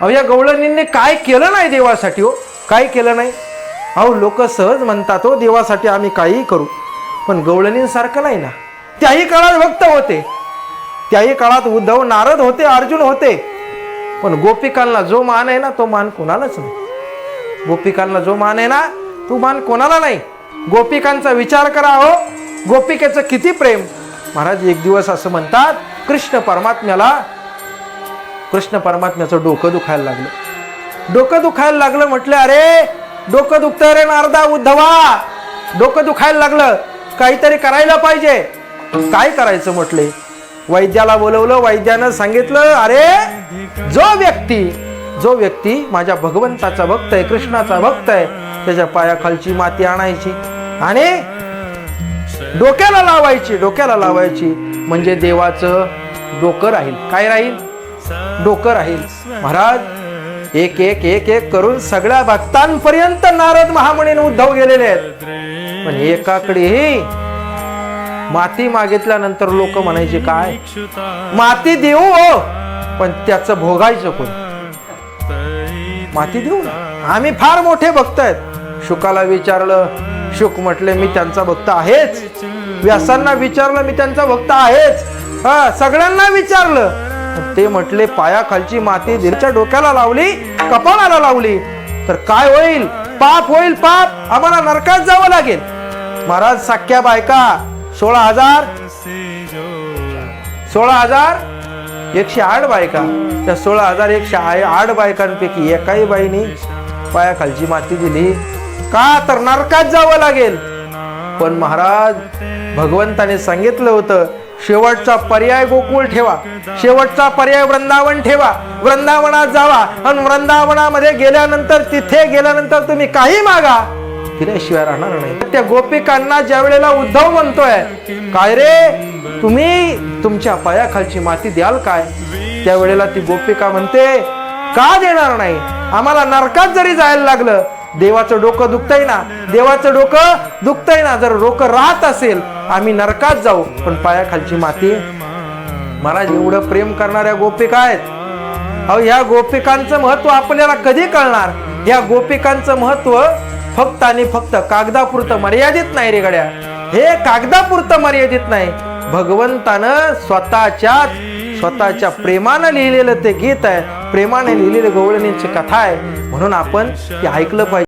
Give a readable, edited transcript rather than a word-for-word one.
अहो या गवळणींनी काय केलं नाही देवासाठी हो, काय केलं नाही. अहो लोक सहज म्हणतात हो देवासाठी आम्ही काहीही करू, पण गवळणींसारखं नाही ना. त्याही काळात भक्त होते, त्याही काळात उद्धव नारद होते, अर्जुन होते, पण गोपिकांना जो मान आहे ना तो मान कोणालाच नाही. गोपिकांना जो मान आहे ना तो मान कोणाला नाही. गोपिकांचा विचार करा हो, गोपिकेचं किती प्रेम. महाराज एक दिवस असं म्हणतात कृष्ण परमात्म्याचं डोकं दुखायला लागलं. डोकं दुखायला लागलं म्हटलं अरे डोकं दुखतंय रे नारदा उद्धवा, डोकं दुखायला लागलं, काहीतरी करायला पाहिजे. काय करायचं म्हटले. वैद्याला बोलवलं. वैद्यानं सांगितलं अरे जो व्यक्ती माझ्या भगवंताचा भक्त आहे, कृष्णाचा भक्त आहे, त्याच्या पायाखालची माती आणायची आणि डोक्याला लावायची म्हणजे देवाचं डोकं राहील. काय राहील? डोकं राहील. महाराज एक एक एक एक करून सगळ्या भक्तांपर्यंत नारद महामुनीने उद्धव गेलेले आहेत. पण एकाकडेही माती मागितल्यानंतर लोक म्हणायचे काय माती देऊ हो, पण त्याचं भोगायचं कोण. माती देऊ ना, आम्ही फार मोठे भक्त आहेत. शुकाला विचारलं, शुक म्हटले मी त्यांचा भक्त आहेच. व्यासांना विचारलं, मी त्यांचा भक्त आहेच. सगळ्यांना विचारलं, ते म्हटले पायाखालची माती दिलच्या डोक्याला लावली, कपाळाला लावली तर काय होईल? पाप होईल, पाप. आम्हाला नरकात जावं लागेल. महाराज सख्या बायका 16,108 बायका, त्या 16,108 बायकांपैकी एकाही बाईनी पायाखालची माती दिली का तर नरकात जावं लागेल. पण महाराज भगवंताने सांगितलं होतं शेवटचा पर्याय गोकुळ ठेवा, शेवटचा पर्याय वृंदावन ठेवा. वृंदावनात जावा आणि वृंदावनामध्ये तिथे गेल्यानंतर तुम्ही काही मागा, दिल्याशिवाय राहणार नाही. त्या गोपिकांना ज्या वेळेला उद्धव म्हणतोय काय रे तुम्ही तुमच्या पायाखालची माती द्याल काय, त्यावेळेला ती गोपिका म्हणते का देणार नाही. आम्हाला नरकात जरी जायला लागलं, देवाचं डोकं दुखतंय ना, देवाचं डोकं दुखतंय ना. जर डोकं राहत असेल आम्ही नरकात जाऊ, पण पायाखालची माती. महाराज एवढं प्रेम करणाऱ्या गोपिका आहेत. अहो ह्या गोपिकांचं महत्व आपल्याला कधी कळणार. या गोपिकांचं महत्व फक्त आणि फक्त कागदापुरतं मर्यादित नाही रे गड्या. हे कागदापुरतं मर्यादित नाही. भगवंतानं स्वतःच्या प्रेमानं लिहिलेलं ते गीत आहे, प्रेमाने लिहिलेलं गवळणींची कथा आहे. म्हणून आपण ते ऐकलं पाहिजे.